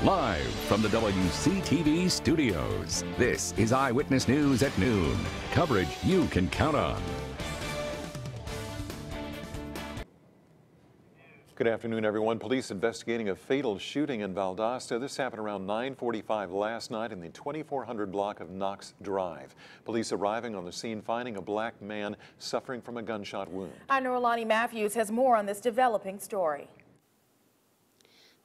Live from the WCTV studios, this is Eyewitness News at noon. Coverage you can count on. Good afternoon, everyone. Police investigating a fatal shooting in Valdosta. This happened around 9:45 last night in the 2400 block of Knox Drive. Police arriving on the scene finding a black man suffering from a gunshot wound. Our Noralani Matthews has more on this developing story.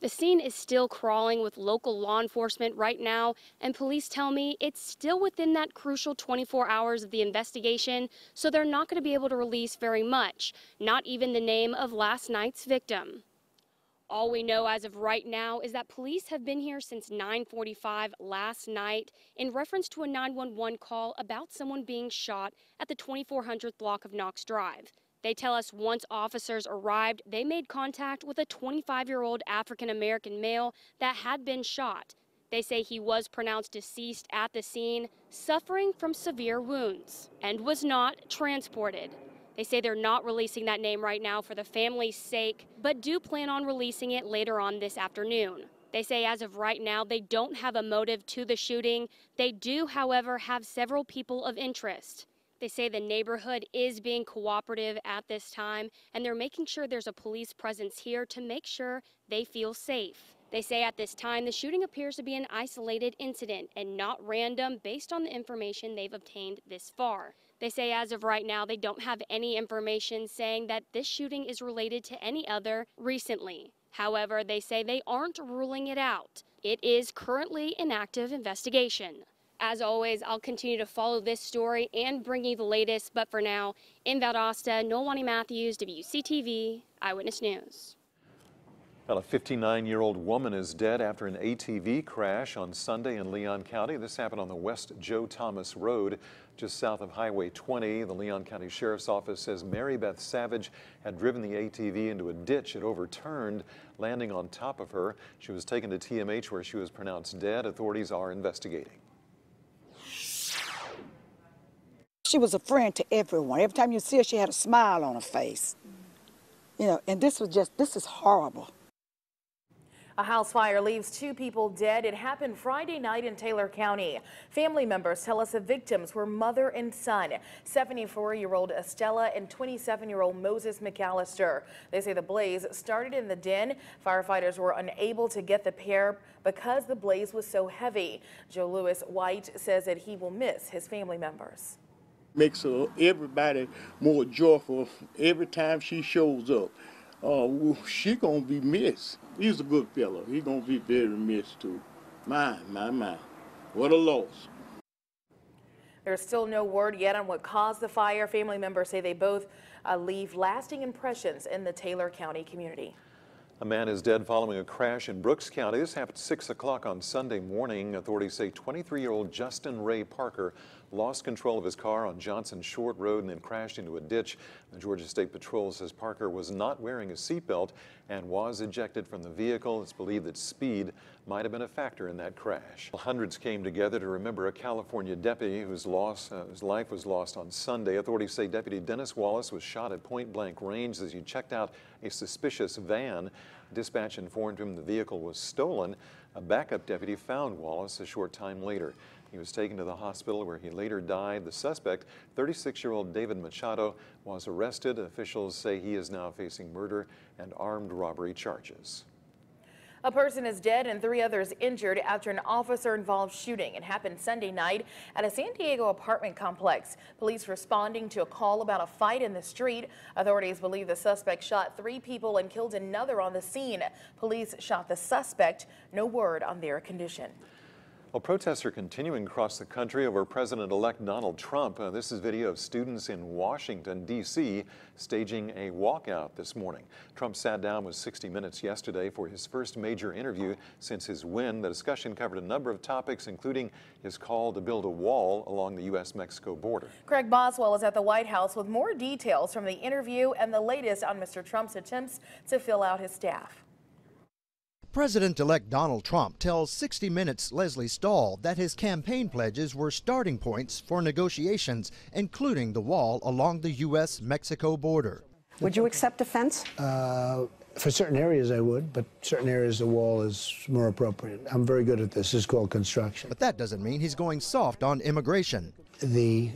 The scene is still crawling with local law enforcement right now, and police tell me it's still within that crucial 24 hours of the investigation, so they're not going to be able to release very much, not even the name of last night's victim. All we know as of right now is that police have been here since 9:45 last night in reference to a 911 call about someone being shot at the 2400th block of Knox Drive. They tell us once officers arrived, they made contact with a 25-year-old African-American male that had been shot. They say he was pronounced deceased at the scene, suffering from severe wounds, and was not transported. They say they're not releasing that name right now for the family's sake, but do plan on releasing it later on this afternoon. They say as of right now, they don't have a motive to the shooting. They do, however, have several people of interest. They say the neighborhood is being cooperative at this time, and they're making sure there's a police presence here to make sure they feel safe. They say at this time the shooting appears to be an isolated incident and not random based on the information they've obtained this far. They say as of right now they don't have any information saying that this shooting is related to any other recently. However, they say they aren't ruling it out. It is currently an active investigation. As always, I'll continue to follow this story and bring you the latest, but for now, in Valdosta, Noralani Matthews, WCTV, Eyewitness News. Well, a 59-year-old woman is dead after an ATV crash on Sunday in Leon County. This happened on the West Joe Thomas Road, just south of Highway 20. The Leon County Sheriff's Office says Mary Beth Savage had driven the ATV into a ditch. It overturned, landing on top of her. She was taken to TMH where she was pronounced dead. Authorities are investigating. She was a friend to everyone. Every time you see her, she had a smile on her face. You know, and this is horrible. A house fire leaves 2 people dead. It happened Friday night in Taylor County. Family members tell us the victims were mother and son, 74-year-old Estella and 27-year-old Moses McAllister. They say the blaze started in the den. Firefighters were unable to get the pair because the blaze was so heavy. Joe Lewis White says that he will miss his family members. Makes everybody more joyful every time she shows up. She gonna be missed. He's a good fellow. He's gonna be very missed too. My. What a loss. There's still no word yet on what caused the fire. Family members say they both leave lasting impressions in the Taylor County community. A man is dead following a crash in Brooks County. This happened 6 o'clock on Sunday morning. Authorities say 23-year-old Justin Ray Parker lost control of his car on Johnson Short Road and then crashed into a ditch. The Georgia State Patrol says Parker was not wearing a seatbelt and was ejected from the vehicle. It's believed that speed might have been a factor in that crash. Hundreds came together to remember a California deputy whose life was lost on Sunday. Authorities say Deputy Dennis Wallace was shot at point-blank range as he checked out a suspicious van. Dispatch informed him the vehicle was stolen. A backup deputy found Wallace a short time later. He was taken to the hospital where he later died. The suspect, 36-year-old David Machado, was arrested. Officials say he is now facing murder and armed robbery charges. A person is dead and 3 others injured after an officer-involved shooting. It happened Sunday night at a San Diego apartment complex. Police responding to a call about a fight in the street. Authorities believe the suspect shot 3 people and killed another on the scene. Police shot the suspect. No word on their condition. Well, protests are continuing across the country over President-elect Donald Trump. This is video of students in Washington, D.C. staging a walkout this morning. Trump sat down with 60 Minutes yesterday for his first major interview since his win. The discussion covered a number of topics, including his call to build a wall along the U.S.-Mexico border. Craig Boswell is at the White House with more details from the interview and the latest on Mr. Trump's attempts to fill out his staff. President-elect Donald Trump tells 60 Minutes' Leslie Stahl that his campaign pledges were starting points for negotiations, including the wall along the U.S.-Mexico border. Would you accept a fence? For certain areas I would, but certain areas the wall is more appropriate. I'm very good at this. This is called construction. But that doesn't mean he's going soft on immigration. The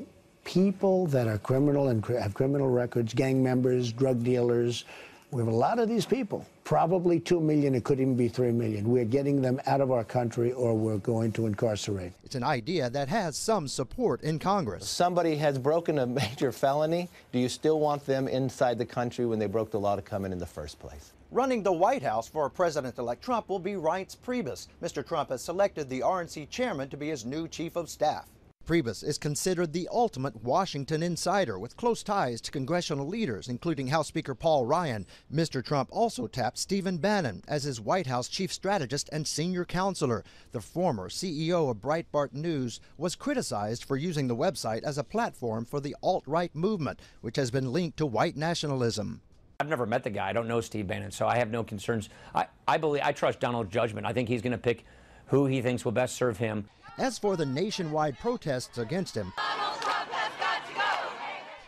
people that are criminal and have criminal records, gang members, drug dealers, we have a lot of these people. Probably 2 million, it could even be 3 million. We're getting them out of our country or we're going to incarcerate. It's an idea that has some support in Congress. Somebody has broken a major felony. Do you still want them inside the country when they broke the law to come in the first place? Running the White House for President-elect Trump will be Reince Priebus. Mr. Trump has selected the RNC chairman to be his new chief of staff. Priebus is considered the ultimate Washington insider with close ties to congressional leaders, including House Speaker Paul Ryan. Mr. Trump also tapped Stephen Bannon as his White House chief strategist and senior counselor. The former CEO of Breitbart News was criticized for using the website as a platform for the alt-right movement, which has been linked to white nationalism. I've never met the guy. I don't know Steve Bannon, so I have no concerns. I trust Donald's judgment. I think he's going to pick who he thinks will best serve him. As for the nationwide protests against him,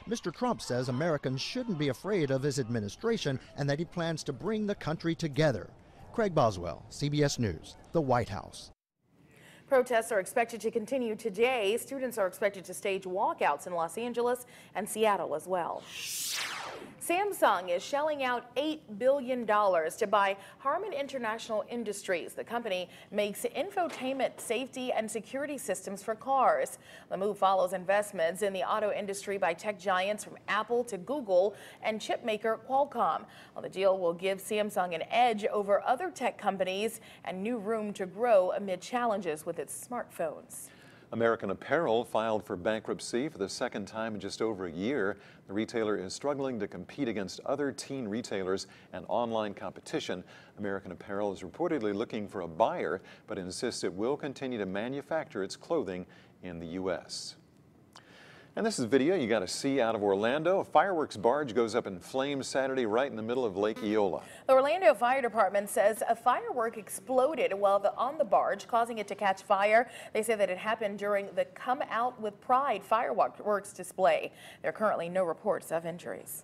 Mr. Trump says Americans shouldn't be afraid of his administration and that he plans to bring the country together. Craig Boswell, CBS News, the White House. Protests are expected to continue today. Students are expected to stage walkouts in Los Angeles and Seattle as well. Samsung is shelling out $8 billion to buy Harman International Industries. The company makes infotainment safety and security systems for cars. The move follows investments in the auto industry by tech giants from Apple to Google and chip maker Qualcomm. Well, the deal will give Samsung an edge over other tech companies and new room to grow amid challenges with its smartphones. American Apparel filed for bankruptcy for the second time in just over a year. The retailer is struggling to compete against other teen retailers and online competition. American Apparel is reportedly looking for a buyer, but insists it will continue to manufacture its clothing in the U.S. And this is video you got to see out of Orlando. A fireworks barge goes up in flames Saturday right in the middle of Lake Eola. The Orlando Fire Department says a firework exploded while on the barge, causing it to catch fire. They say that it happened during the Come Out with Pride fireworks display. There are currently no reports of injuries.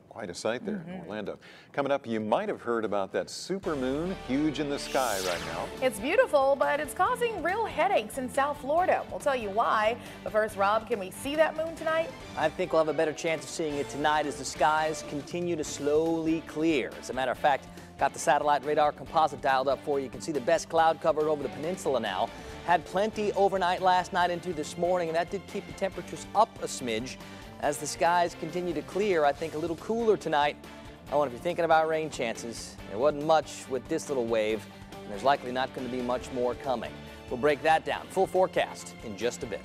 Quite a sight there in Orlando. Coming up, you might have heard about that supermoon huge in the sky right now. It's beautiful, but it's causing real headaches in South Florida. We'll tell you why. But first, Rob, can we see that moon tonight? I think we'll have a better chance of seeing it tonight as the skies continue to slowly clear. As a matter of fact, got the satellite radar composite dialed up for you. You can see the best cloud cover over the peninsula now. Had plenty overnight last night into this morning, and that did keep the temperatures up a smidge. As the skies continue to clear, I think a little cooler tonight. I wonder if you're thinking about rain chances. There wasn't much with this little wave, and there's likely not going to be much more coming. We'll break that down. Full forecast in just a bit.